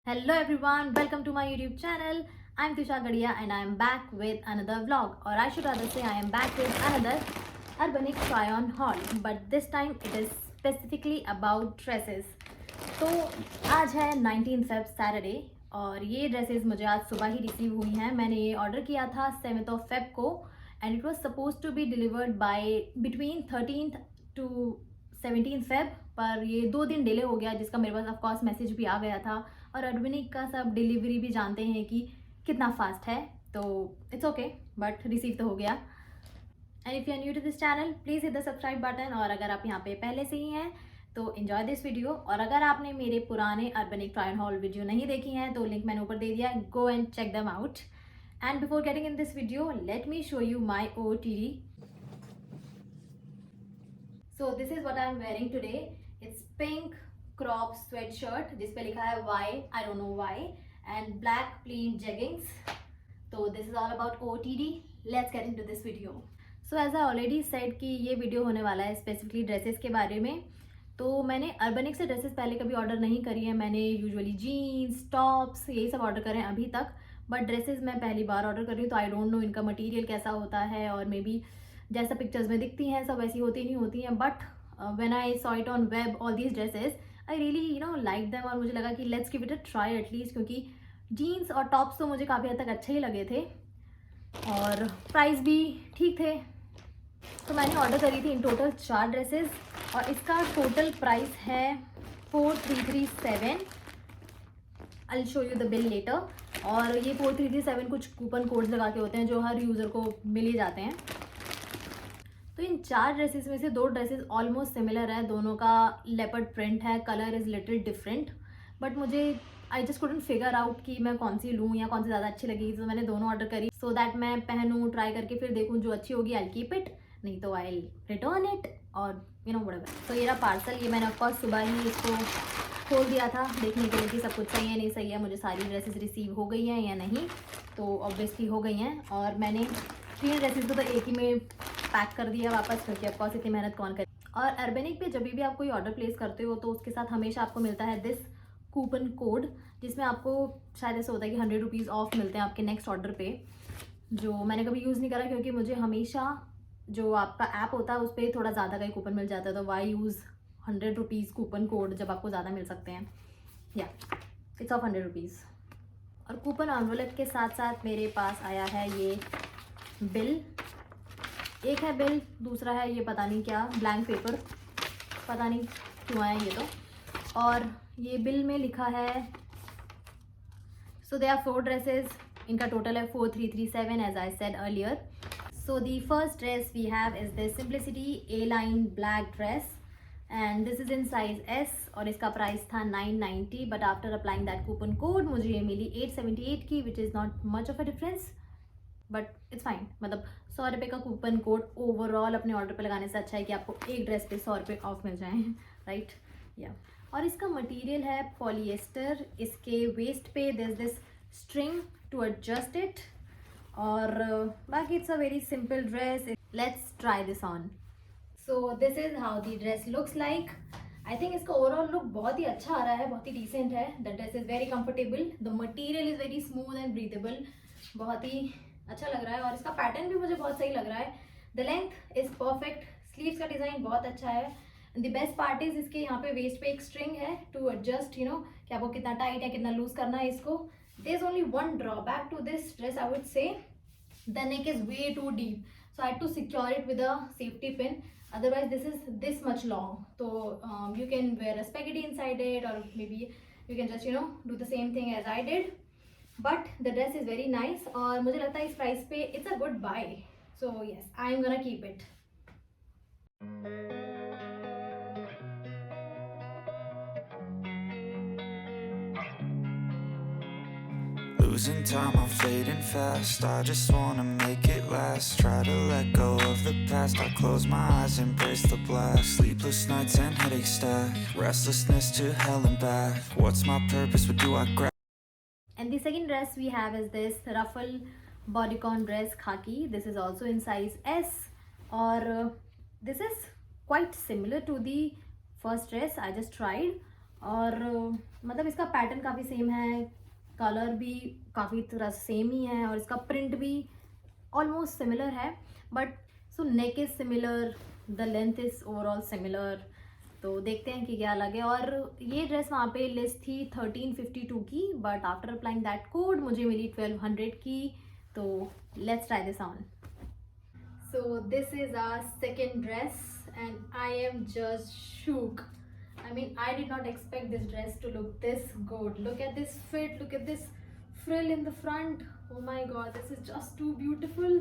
Hello everyone, welcome to my YouTube channel. I'm Tusha Gadia and I am back with another vlog, or I should rather say I am back with another Urbanic try-on haul, but this time it is specifically about dresses. तो आज है 19 Feb Saturday और ये dresses मुझे आज सुबह ही receive हुई हैं. मैंने ये ऑर्डर किया था 7th of Feb को and it was suppose to be delivered by between 13th to 17th Feb, पर ये 2 दिन डिले हो गया जिसका मेरे पास ऑफकोर्स मैसेज भी आ गया था. और अर्बनिक का सब डिलीवरी भी जानते हैं कि कितना फास्ट है, तो इट्स ओके, बट रिसीव तो हो गया. And if you are new to this channel please hit the subscribe button, और अगर आप यहाँ पे पहले से ही हैं तो एंजॉय दिस वीडियो. और अगर आपने मेरे पुराने Urbanic try and haul video नहीं देखी हैं तो लिंक मैंने ऊपर दे दिया, go and check them out. And before getting in this video let me show you my OOTD. So this is what I am wearing today. It's pink crop sweatshirt जिस पे लिखा है why, I don't know why, and black plain jeggings. So this is all about OOTD. Let's get into this video. So as I already said कि ये video होने वाला है specifically dresses के बारे में. तो मैंने अर्बनिक से ड्रेसेस पहले कभी ऑर्डर नहीं करी है. मैंने यूजुअली जीन्स, टॉप्स, यही सब ऑर्डर करे हैं अभी तक, बट ड्रेसेस मैं पहली बार ऑर्डर कर रही हूँ. तो आई डोंट नो इनका मटीरियल कैसा होता है, और मे बी जैसा पिक्चर्स में दिखती हैं सब वैसी होती नहीं होती हैं. But when I saw it on web all these dresses I really like them, और मुझे लगा कि let's give it a try at least, क्योंकि जीन्स और टॉप्स तो मुझे काफ़ी हद तक अच्छे ही लगे थे और प्राइस भी ठीक थे. तो मैंने ऑर्डर करी थी इन टोटल 4 ड्रेसेस और इसका टोटल प्राइस है 4337. I show you the bill later. और ये 4337 कुछ कूपन कोड्स लगा के होते हैं जो हर यूज़र को मिल ही जाते हैं. तो इन 4 ड्रेसेस में से 2 ड्रेसेस ऑलमोस्ट सिमिलर है, दोनों का लेपर्ड प्रिंट है, colour is little different, but मुझे I just couldn't figure out कि मैं कौन सी लूँ या कौन सी ज़्यादा अच्छी लगेगी. तो मैंने दोनों ऑर्डर करी सो दैट मैं पहनूँ, ट्राई करके फिर देखूँ, जो अच्छी होगी आई कीप इट, नहीं तो आई रिटर्न इट, और व्हाटएवर. तो ये रहा पार्सल. ये मैंने ऑफकोर्स सुबह ही इसको खोल दिया था देखने के लिए कि सब कुछ सही है नहीं सही है, मुझे सारी ड्रेसेस रिसीव हो गई हैं या नहीं. तो ऑब्वियसली हो गई हैं, और मैंने 3 ड्रेसेस को तो एक ही में पैक कर दिया वापस, क्योंकि ऑफकोर्स इतनी मेहनत कौन करे. और अर्बनिक पे जब भी आप कोई ऑर्डर प्लेस करते हो तो उसके साथ हमेशा आपको मिलता है दिस कूपन कोड, जिसमें आपको शायद ऐसा होता है कि 100 रुपीज़ ऑफ मिलते हैं आपके नेक्स्ट ऑर्डर पे, जो मैंने कभी यूज़ नहीं करा क्योंकि मुझे हमेशा जो आपका ऐप होता है उस पर थोड़ा ज़्यादा का ही कूपन मिल जाता है. तो why use 100 rupees coupon code जब आपको ज़्यादा मिल सकते हैं. या इट्स ऑफ 100 रुपीज़. और कूपन एनवेलप के साथ साथ मेरे पास आया है ये बिल. एक है बिल, दूसरा है ये पता नहीं क्या ब्लैंक पेपर, पता नहीं क्यों आया ये तो. और ये बिल में लिखा है सो दे आर 4 ड्रेसेस, इनका टोटल है 4337 as I said earlier. So the first dress we have is this Simplicity A line black dress and this is in size S, और इसका प्राइस था 990, but after applying that coupon code मुझे ये मिली 878 की, which is not much of a difference, but it's fine. मतलब 100 रुपये का कूपन कोड ओवरऑल अपने ऑर्डर पे लगाने से अच्छा है कि आपको एक ड्रेस पे 100 रुपये ऑफ मिल जाए, राइट. या और इसका मटेरियल है पॉलिएस्टर. इसके वेस्ट पे this string to adjust it, और बाकी it's a very simple dress. Let's try this on. So this is how the dress looks like. I think इसका ओवरऑल लुक बहुत ही अच्छा आ रहा है, बहुत ही डिसेंट है. The dress is very comfortable, the material is very smooth and breathable, बहुत ही अच्छा लग रहा है. और इसका पैटर्न भी मुझे बहुत सही लग रहा है. The length is perfect, sleeves का डिज़ाइन बहुत अच्छा है. द बेस्ट पार्ट इज इसके यहाँ पे वेस्ट पे एक स्ट्रिंग है टू एडजस्ट कि आपको कितना टाइट या कितना लूज करना है इसको. There is only one drawback to this dress I would say, the neck is way too deep, so I had to secure it with a safety pin. Otherwise this is this much long, so you can wear a spaghetti inside it, or maybe you can just do the same thing as I did. But the dress is very nice, और मुझे लगता है इस price पे it's a good buy. So yes, I am gonna keep it. Losing time, I'm fading fast. I just wanna make it last. Try to let go of the past. I close my eyes, embrace the blast. Sleepless nights and headaches stack. Restlessness to hell and back. What's my purpose? What do I grab? And the second dress we have is this ruffle bodycon dress khaki. This is also in size S, or this is quite similar to the first dress I just tried. और मतलब इसका pattern काफ़ी same है, colour भी काफ़ी तरह same ही है और इसका प्रिंट भी ऑलमोस्ट सिमिलर है. But so neck is similar, the length is overall similar. तो देखते हैं कि क्या अलग है. और ये ड्रेस वहाँ पे लिस्ट थी 1352 की, but after applying that code मुझे मिली 1200 की. तो let's try this on. So this is our second dress and I am just shook. I mean, I did not expect this dress to look this good. Look at this fit, look at this frill in the front. Oh my god, this is just too beautiful.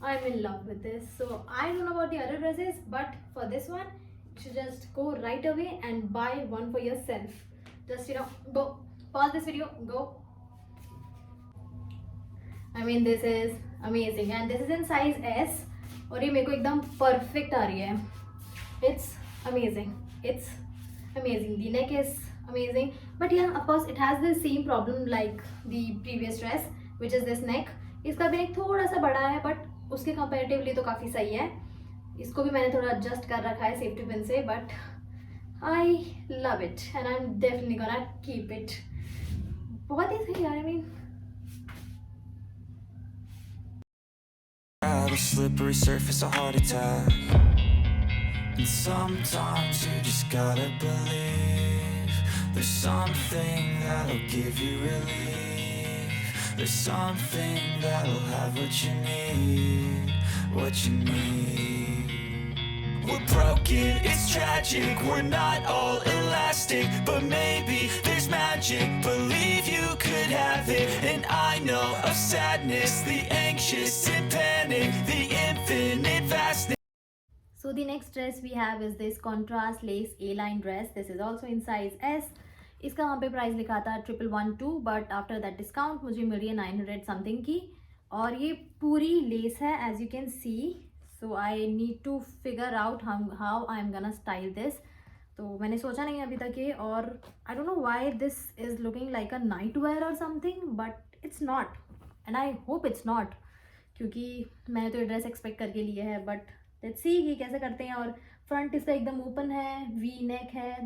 I'm in love with this. So I don't know about the other dresses, but for this one, you should just go right away and buy one for yourself. Just, go, pause this video, go. I mean, this is amazing and this is in size S और ये मेरे को एकदम perfect आ रही है. It's amazing. It's amazing. The neck is amazing. But yeah, of course, it has the same problem like the previous dress, which is this neck. इसका भी neck थोड़ा सा बड़ा है, but उसके comparatively तो काफ़ी सही है. इसको भी मैंने थोड़ा adjust कर रखा है safety pin से, but I love it and I'm definitely gonna keep it. बहुत ही सही यार. I mean, Have a slippery surface, a heart attack. And sometimes you just gotta believe there's something that'll give you relief. There's something that'll have what you need, what you need. We're broken, it's tragic, we're not all elastic, but maybe there's magic, believe you could have it. And I know of sadness, the anxious and panic, the infinite vastness. So the next dress we have is this contrast lace A-line dress. This is also in size S. इसका वहाँ पे price लिखा था 1112, but after that discount मुझे मिल रही है 900 something की. और ये पूरी लेस है as you can see. So I need to figure out how I am gonna style this. तो मैंने सोचा नहीं अभी तक ये, और I don't know why this is looking like a night wear और something, but it's not and I hope it's not, क्योंकि मैंने तो ये ड्रेस एक्सपेक्ट करके लिए है. बट लेट्स सी कि कैसे करते हैं. और फ्रंट इसका एकदम ओपन है, वी नेक है.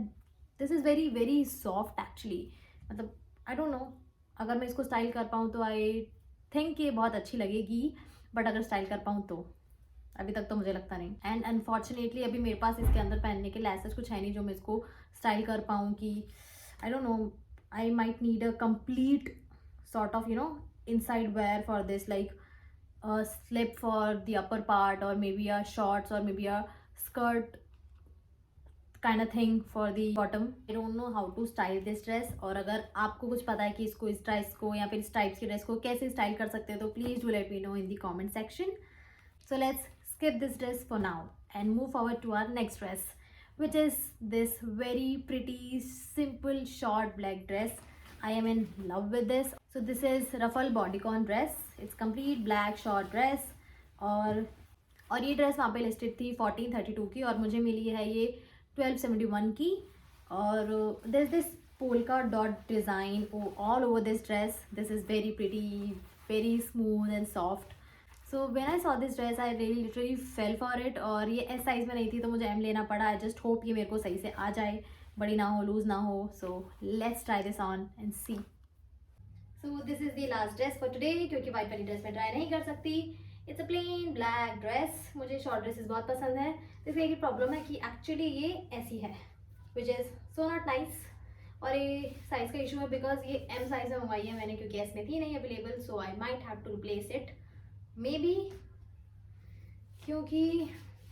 This is very very soft actually. मतलब आई डोंट नो, अगर मैं इसको स्टाइल कर पाऊँ तो आई थिंक ये बहुत अच्छी लगेगी, बट अगर स्टाइल कर पाऊँ तो अभी तक तो मुझे लगता नहीं. एंड अनफॉर्चुनेटली अभी मेरे पास इसके अंदर पहनने के लिए ऐसा कुछ है नहीं जो मैं इसको स्टाइल कर पाऊँ. कि आई don't no, I might need a complete sort of inside wear for this, like a slip for the upper part, or maybe a shorts, or maybe a skirt kind of thing for the bottom. I don't know how to style this dress. और अगर आपको कुछ पता है कि इसको इस dress को या फिर इस टाइप्स की ड्रेस को कैसे स्टाइल कर सकते हैं तो please do let me know in the comment section. So let's skip this dress for now and move forward to our next dress, which is this very pretty simple short black dress. I am in love with this. So this is ruffle bodycon dress. It's complete black short dress. और ये dress वहाँ पे listed थी 1432 की और मुझे मिली है ये 1271 की. और there's this polka dot design all over this dress. This is very pretty, very smooth and soft. So when I saw this dress, I really literally fell for it. और ये S साइज़ में नहीं थी तो मुझे M लेना पड़ा. I just hope ये मेरे को सही से आ जाए, बड़ी ना हो, लूज़ ना हो. So let's try this on and see. So this is the last dress for today, क्योंकि वाइट वाली ड्रेस मैं ट्राई नहीं कर सकती. It's a plain black dress. मुझे शॉर्ट ड्रेसेस बहुत पसंद है. इसका एक प्रॉब्लम है कि एक्चुअली ये ऐसी है, which is so not nice. और ये साइज़ का इशू है बिकॉज ये M साइज़ में मंगवाई है मैंने, क्योंकि S में थी नहीं available. So I might have to replace it. Maybe क्योंकि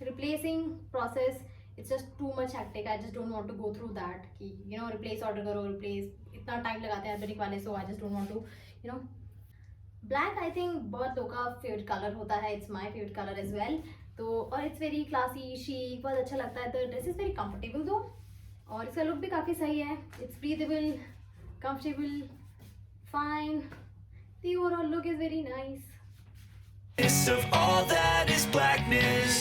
replacing process it's just too much hectic. I just don't want to go through that कि replace order करो, replace इतना टाइम लगाते हैं अर्बनिक वाले. So I just don't want to black I think बहुत लोगों का फेवरेट कलर होता है. It's my favorite color as well. तो और it's very classy, chic, बहुत अच्छा लगता है. तो dress is very comfortable though, और इसका लुक भी काफ़ी सही है. It's breathable, comfortable, fine. The overall look is very nice. Of all that is blackness.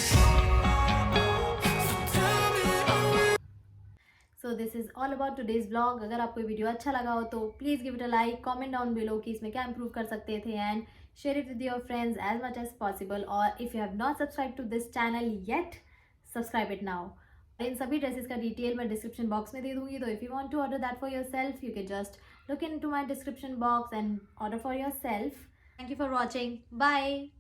So this is all about today's vlog. अगर आपको वीडियो अच्छा लगा हो तो please give it a like, comment down below कि इसमें क्या improve कर सकते थे, and share it with your friends as much as possible. और if you have not subscribe to this channel yet, subscribe it now. इन सभी dresses का डिटेल मैं डिस्क्रिप्शन बॉक्स में दे दूंगी, तो if you want to order that for yourself you can just look into my description box and order for yourself. Thank you for watching. Bye.